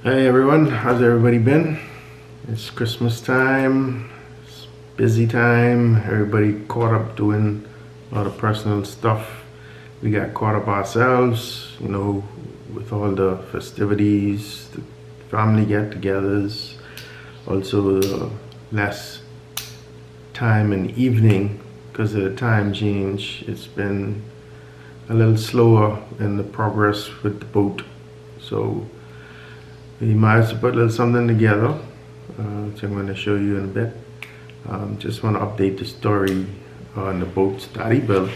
Hey everyone, how's everybody been? It's Christmas time, it's busy time, everybody caught up doing a lot of personal stuff. We got caught up ourselves, with all the festivities, the family get-togethers, also the less time and evening because of the time change. It's been a little slower in the progress with the boat, so we might as well put a little something together, which I'm going to show you in a bit. Just want to update the story on the boats Daddy built.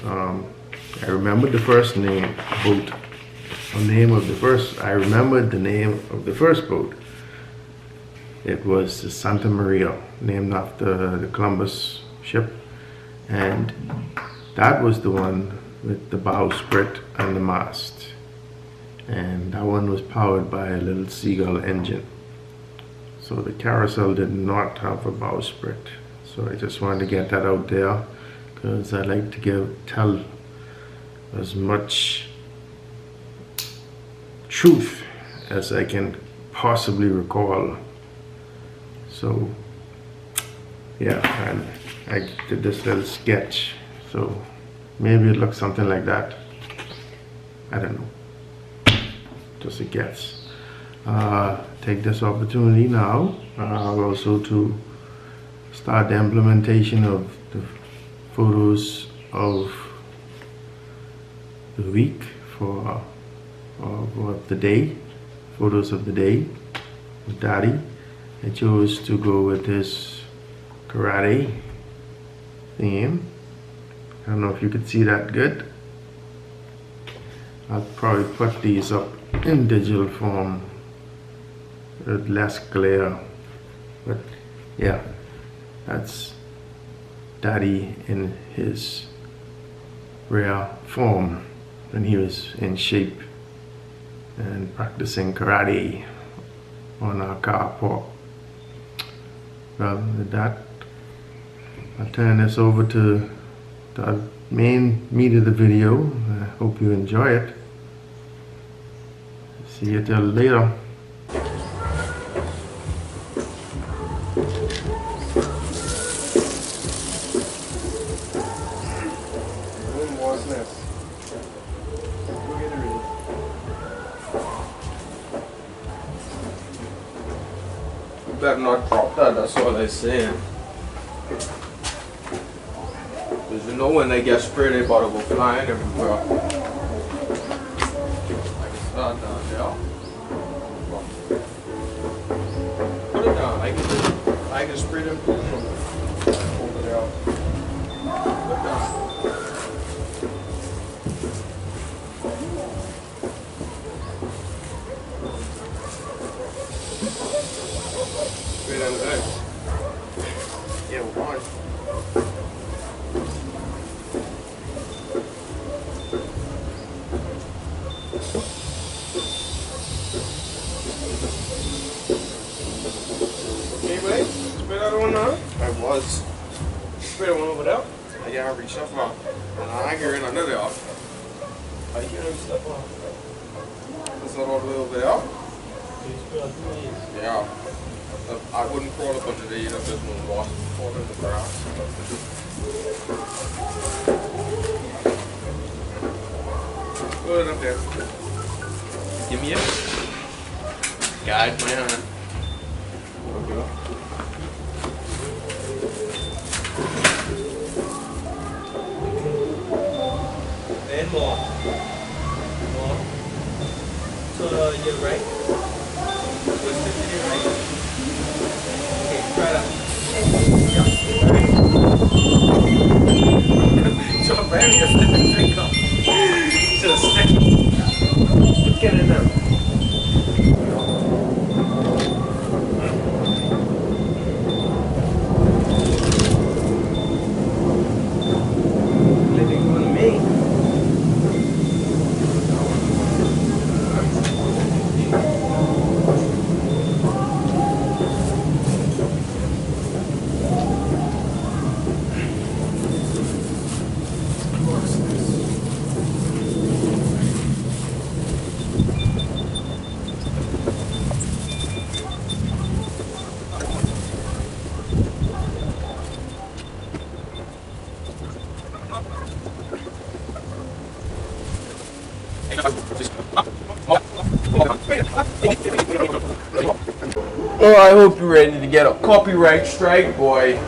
I remembered the first boat. I remembered the name of the first boat. It was the Santa Maria, named after the Columbus ship, and that was the one with the bowsprit and the mast. And that one was powered by a little seagull engine. So the carousel did not have a bowsprit. So I just wanted to get that out there because I like to tell as much truth as I can possibly recall. So yeah, and I did this little sketch. So maybe it looks something like that. I don't know. Just a guess. Take this opportunity now also to start the implementation of the photos of the week for the day, photos of the day with Daddy. I chose to go with this karate theme. I don't know if you could see that good. I'll probably put these up in digital form with less glare, but yeah, that's Daddy in his rare form when he was in shape and practicing karate on our carport. Well, with that, I'll turn this over to the main meat of the video. I hope you enjoy it. See you till later. You better not drop that, that's all I'm saying. Because when they get sprayed, they about to go flying everywhere. Down there. Put it down. I can spray them from over there. Put it down. Spray them good. Yeah, one. I was. Spray the one over there. I gotta reach up off. And I ain't hearing another off. I can't reach up off. It's not all the way over there. Yeah. I wouldn't crawl up under there either if there's no water fall in the grass. Put it up there. Give me it. Guide my hand. Okay. And more. So you're right. Twist it to your right. Okay, try that. Yeah. So I'm very just let the drink up. Just get it out. Oh, I hope you're ready to get a copyright strike, boy.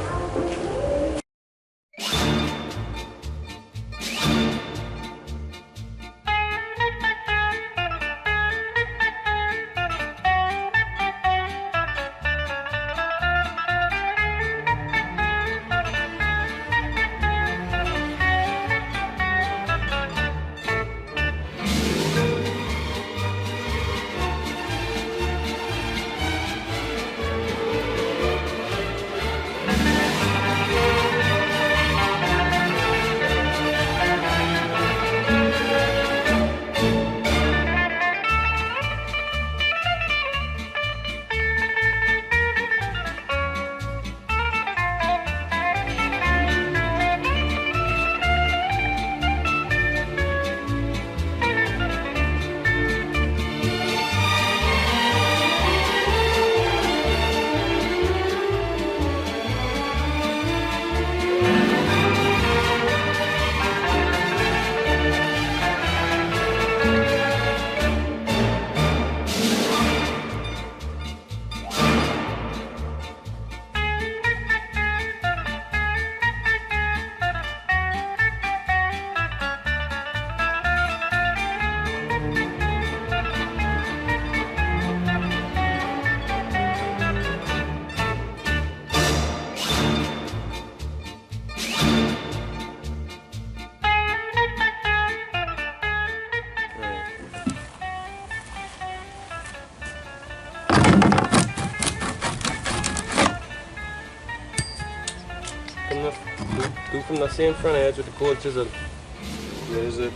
Do from the same front edge with the cold chisel. Where is it?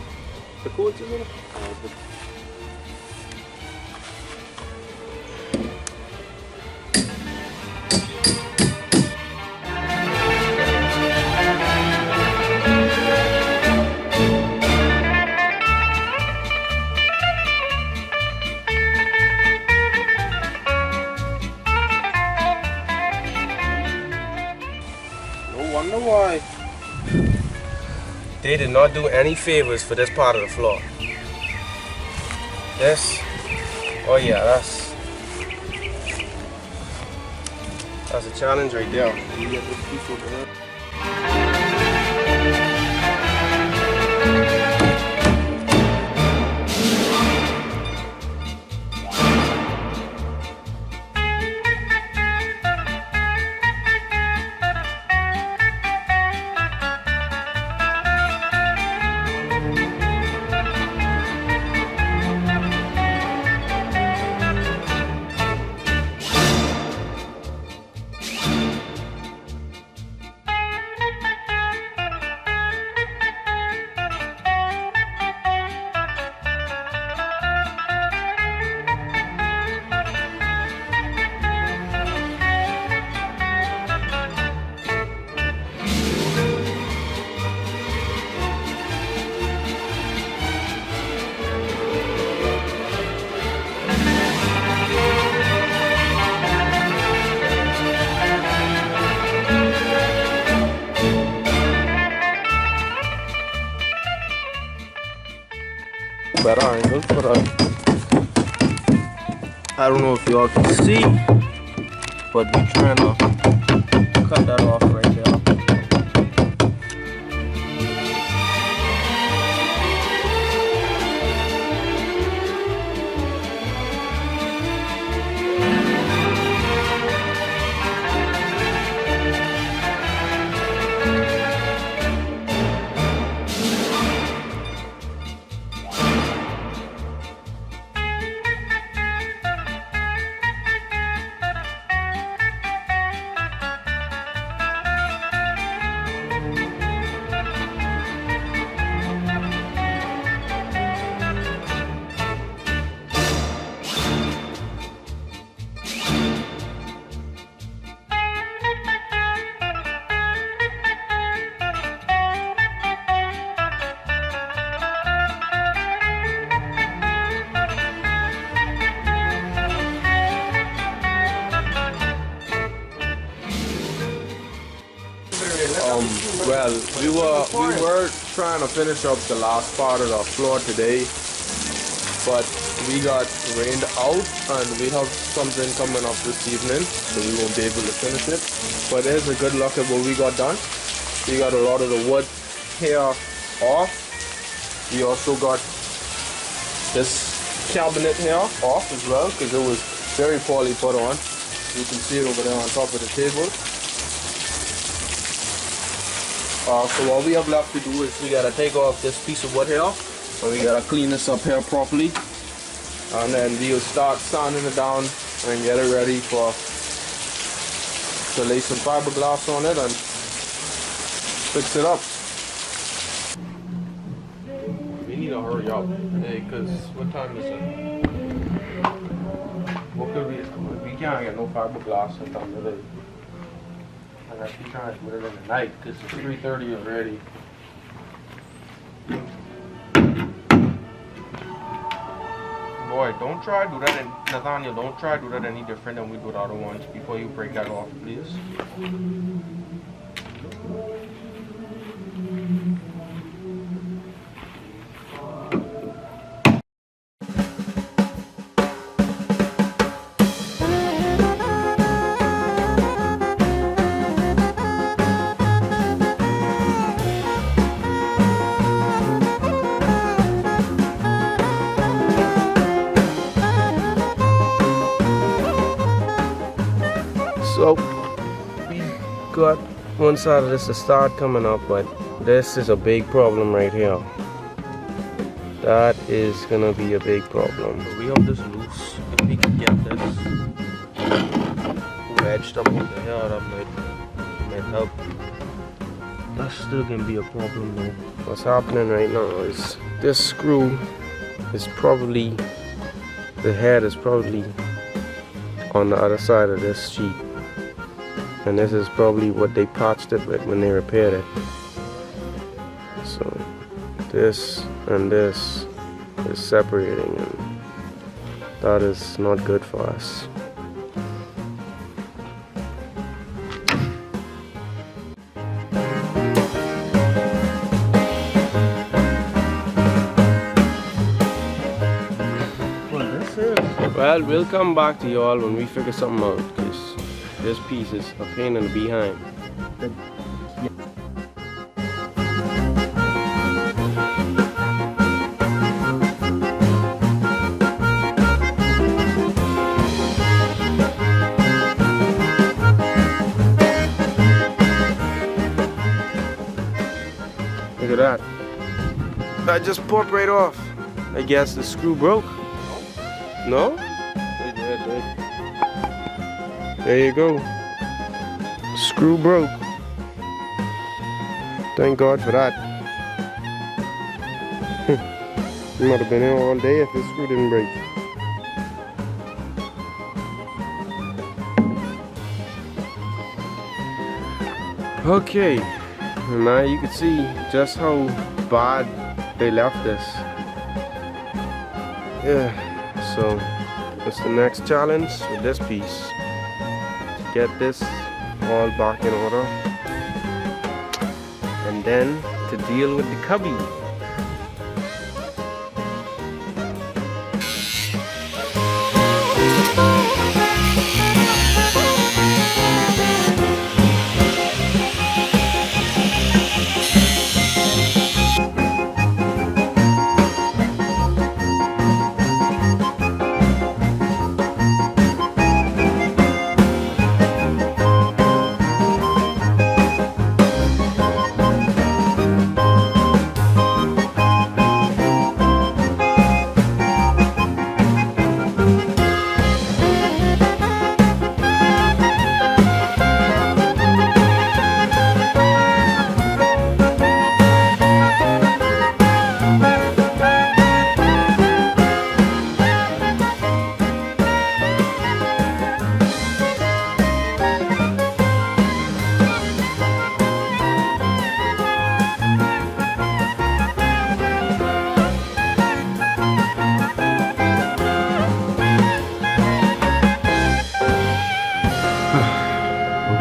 The cold chisel? No wonder why. They did not do any favors for this part of the floor. This, oh yeah, that's a challenge right there. You get this piece over here. Better angle, but I don't know if y'all can see, but we're trying to cut that off right there. Well, we were trying to finish up the last part of the floor today, but we got rained out and we have something coming up this evening, so we won't be able to finish it. But there's a good look at what we got done. We got a lot of the wood here off. We also got this cabinet here off as well because it was very poorly put on. You can see it over there on top of the table. So what we have left to do is we gotta take off this piece of wood here, and we gotta clean this up here properly, and then we'll start sanding it down and get it ready to lay some fiberglass on it and fix it up. We need to hurry up, hey, because what time is it? What could we can't get no fiberglass in time today. I gotta keep trying to put it in the night because it's 3:30 already. Boy, don't try to do that, Nathaniel, don't try to do that any different than we do the other ones before you break that off, please. So we got one side of this to start coming up, but this is a big problem right here. That is gonna be a big problem. We have this loose. If we can get this wedged up over here, that might help. That's still gonna be a problem though. What's happening right now is this screw is probably, the head is probably on the other side of this sheet. And this is probably what they patched it with when they repaired it. So this and this is separating, and that is not good for us. Well, we'll come back to y'all when we figure something out, because this piece is a pain in the behind. Look at that. That just popped right off. I guess the screw broke. No? There you go. Screw broke. Thank God for that. You might have been here all day if this screw didn't break. Okay, and now you can see just how bad they left this. Yeah, so that's the next challenge with this piece. Get this all back in order, and then to deal with the cubby.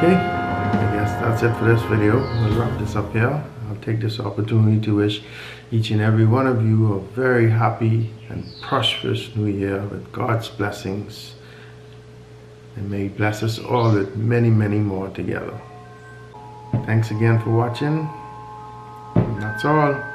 Okay, I guess that's it for this video. We'll wrap this up here. I'll take this opportunity to wish each and every one of you a very happy and prosperous new year with God's blessings. And may He bless us all with many, many more together. Thanks again for watching. And that's all.